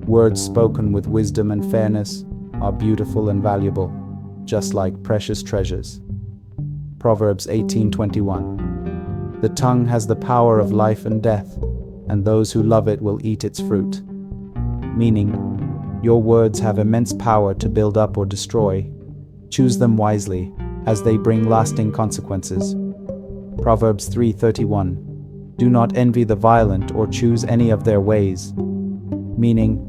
words spoken with wisdom and fairness are beautiful and valuable, just like precious treasures. Proverbs 18:21. The tongue has the power of life and death, and those who love it will eat its fruit. Meaning, your words have immense power to build up or destroy. Choose them wisely, as they bring lasting consequences. Proverbs 3:31. Do not envy the violent or choose any of their ways. Meaning,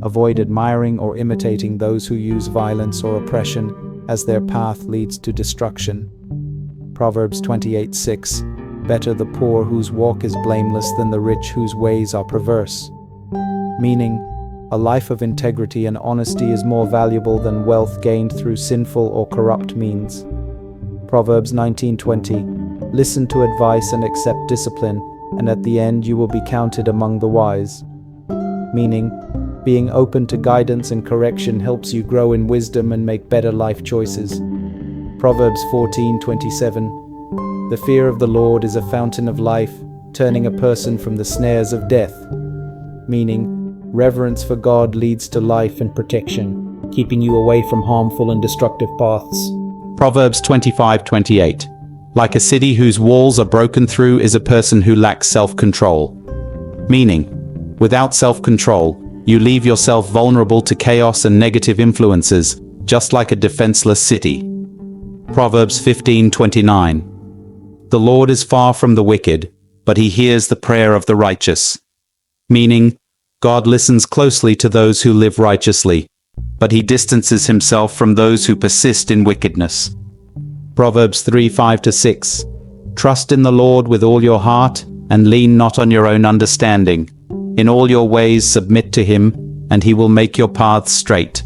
avoid admiring or imitating those who use violence or oppression, as their path leads to destruction. Proverbs 28:6. Better the poor whose walk is blameless than the rich whose ways are perverse. Meaning, a life of integrity and honesty is more valuable than wealth gained through sinful or corrupt means. Proverbs 19:20. Listen to advice and accept discipline, and at the end you will be counted among the wise. Meaning, being open to guidance and correction helps you grow in wisdom and make better life choices. Proverbs 14:27. The fear of the Lord is a fountain of life, turning a person from the snares of death. Meaning, reverence for God leads to life and protection, keeping you away from harmful and destructive paths. Proverbs 25:28. Like a city whose walls are broken through is a person who lacks self-control. Meaning, without self-control, you leave yourself vulnerable to chaos and negative influences, just like a defenseless city. Proverbs 15:29. The Lord is far from the wicked, but he hears the prayer of the righteous. Meaning, God listens closely to those who live righteously, but he distances himself from those who persist in wickedness. Proverbs 3:5-6. Trust in the Lord with all your heart, and lean not on your own understanding. In all your ways submit to him, and he will make your paths straight.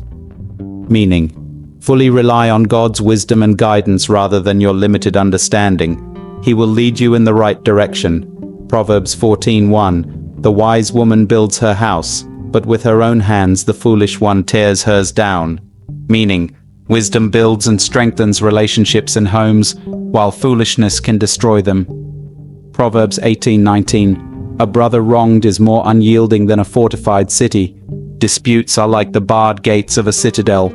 Meaning, fully rely on God's wisdom and guidance rather than your limited understanding. He will lead you in the right direction. Proverbs 14:1. The wise woman builds her house, but with her own hands the foolish one tears hers down. Meaning, wisdom builds and strengthens relationships and homes, while foolishness can destroy them. Proverbs 18:19. A brother wronged is more unyielding than a fortified city. Disputes are like the barred gates of a citadel.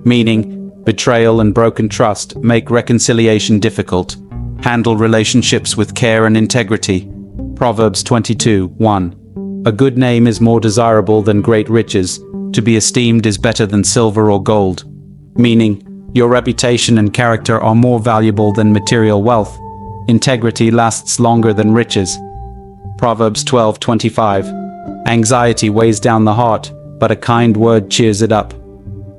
Meaning, betrayal and broken trust make reconciliation difficult. Handle relationships with care and integrity. Proverbs 22:1. A good name is more desirable than great riches. To be esteemed is better than silver or gold. Meaning, your reputation and character are more valuable than material wealth. Integrity lasts longer than riches. Proverbs 12:25. Anxiety weighs down the heart, but a kind word cheers it up.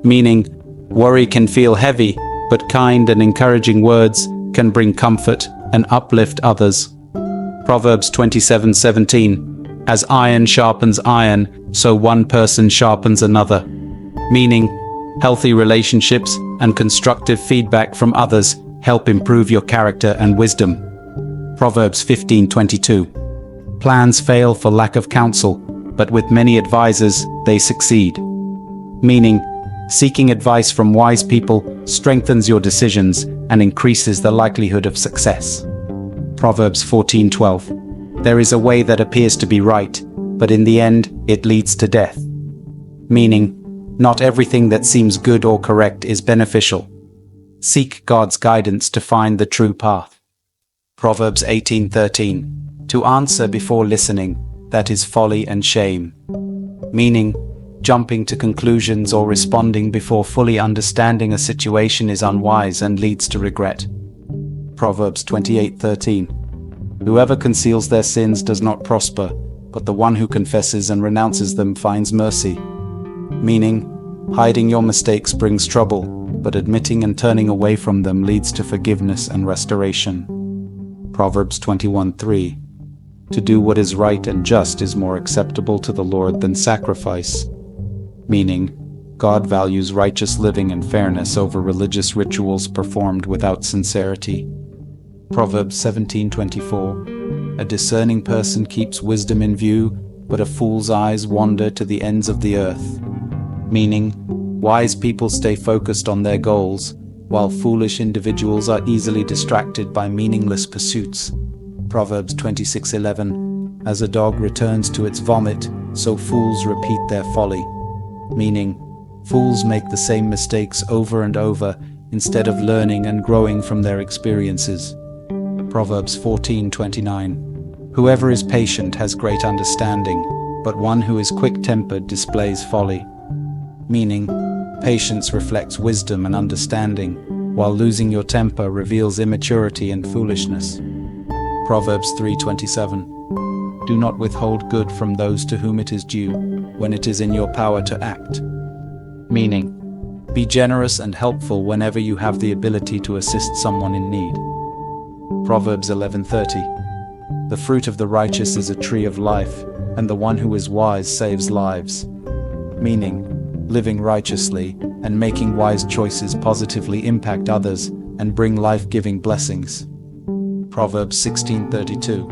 Meaning, worry can feel heavy, but kind and encouraging words can bring comfort and uplift others. Proverbs 27:17. As iron sharpens iron, so one person sharpens another. Meaning, healthy relationships and constructive feedback from others help improve your character and wisdom. Proverbs 15:22. Plans fail for lack of counsel, but with many advisors, they succeed. Meaning, seeking advice from wise people strengthens your decisions and increases the likelihood of success. Proverbs 14:12. There is a way that appears to be right, but in the end, it leads to death. Meaning, not everything that seems good or correct is beneficial. Seek God's guidance to find the true path. Proverbs 18:13. To answer before listening, that is folly and shame. Meaning, jumping to conclusions or responding before fully understanding a situation is unwise and leads to regret. Proverbs 28:13. Whoever conceals their sins does not prosper, but the one who confesses and renounces them finds mercy. Meaning, hiding your mistakes brings trouble, but admitting and turning away from them leads to forgiveness and restoration. Proverbs 21:3. To do what is right and just is more acceptable to the Lord than sacrifice. Meaning, God values righteous living and fairness over religious rituals performed without sincerity. Proverbs 17:24. A discerning person keeps wisdom in view, but a fool's eyes wander to the ends of the earth. Meaning, wise people stay focused on their goals, while foolish individuals are easily distracted by meaningless pursuits. Proverbs 26:11, as a dog returns to its vomit, so fools repeat their folly. Meaning, fools make the same mistakes over and over instead of learning and growing from their experiences. Proverbs 14:29, whoever is patient has great understanding, but one who is quick-tempered displays folly. Meaning, patience reflects wisdom and understanding, while losing your temper reveals immaturity and foolishness. Proverbs 3:27, do not withhold good from those to whom it is due, when it is in your power to act. Meaning, be generous and helpful whenever you have the ability to assist someone in need. Proverbs 11:30, the fruit of the righteous is a tree of life, and the one who is wise saves lives. Meaning, living righteously and making wise choices positively impact others and bring life-giving blessings. Proverbs 16:32,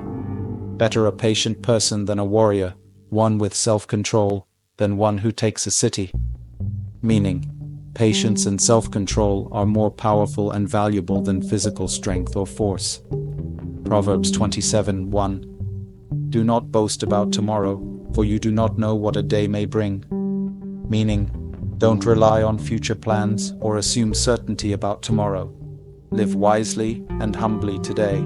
better a patient person than a warrior, one with self-control than one who takes a city. Meaning, patience and self-control are more powerful and valuable than physical strength or force. Proverbs 27:1, do not boast about tomorrow, for you do not know what a day may bring. Meaning, don't rely on future plans or assume certainty about tomorrow. Live wisely and humbly today.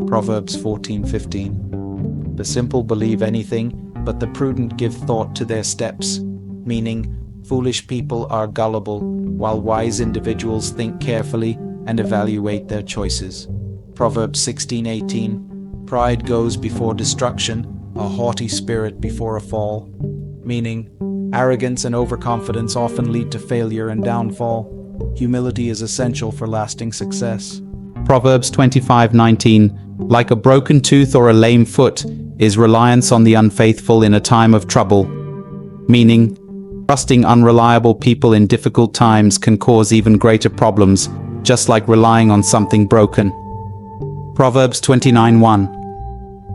Proverbs 14:15, the simple believe anything, but the prudent give thought to their steps. Meaning, foolish people are gullible, while wise individuals think carefully and evaluate their choices. Proverbs 16:18, pride goes before destruction, a haughty spirit before a fall. Meaning, arrogance and overconfidence often lead to failure and downfall. Humility is essential for lasting success. Proverbs 25:19, like a broken tooth or a lame foot is reliance on the unfaithful in a time of trouble. Meaning, trusting unreliable people in difficult times can cause even greater problems, just like relying on something broken. Proverbs 29:1,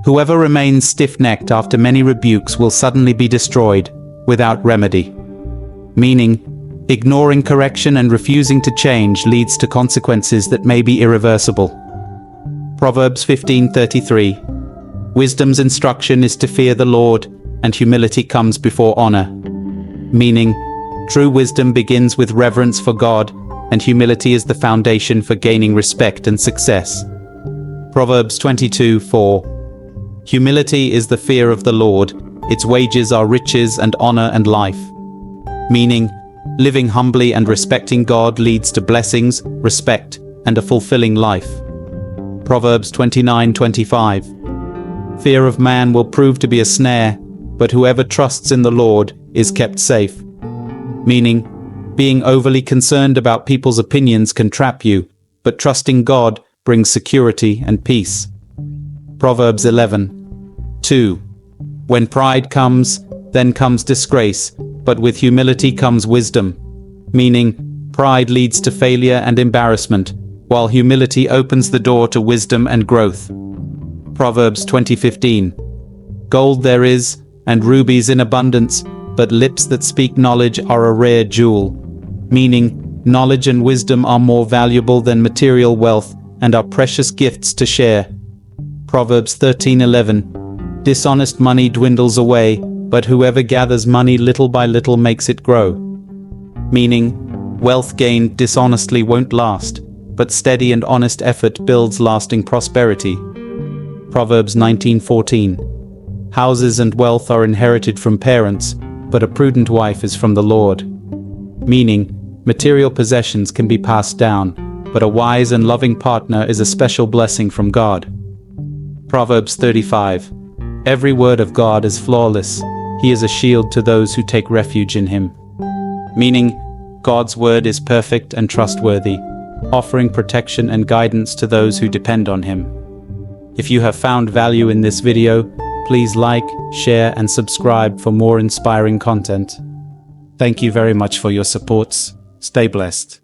whoever remains stiff-necked after many rebukes will suddenly be destroyed, without remedy. Meaning, ignoring correction and refusing to change leads to consequences that may be irreversible. Proverbs 15:33, wisdom's instruction is to fear the Lord, and humility comes before honor. Meaning, true wisdom begins with reverence for God, and humility is the foundation for gaining respect and success. Proverbs 22:4, humility is the fear of the Lord, its wages are riches and honor and life. Meaning, living humbly and respecting God leads to blessings, respect, and a fulfilling life. Proverbs 29:25, fear of man will prove to be a snare, but whoever trusts in the Lord is kept safe. Meaning, being overly concerned about people's opinions can trap you, but trusting God brings security and peace. Proverbs 11:2, when pride comes, then comes disgrace, but with humility comes wisdom. Meaning, pride leads to failure and embarrassment, while humility opens the door to wisdom and growth. Proverbs 20:15, gold there is, and rubies in abundance, but lips that speak knowledge are a rare jewel. Meaning, knowledge and wisdom are more valuable than material wealth and are precious gifts to share. Proverbs 13:11, dishonest money dwindles away, but whoever gathers money little by little makes it grow. Meaning, wealth gained dishonestly won't last, but steady and honest effort builds lasting prosperity. Proverbs 19:14, houses and wealth are inherited from parents, but a prudent wife is from the Lord. Meaning, material possessions can be passed down, but a wise and loving partner is a special blessing from God. Proverbs 35, every word of God is flawless. He is a shield to those who take refuge in him. Meaning, God's word is perfect and trustworthy, offering protection and guidance to those who depend on him. If you have found value in this video, please like, share, and subscribe for more inspiring content. Thank you very much for your support. Stay blessed.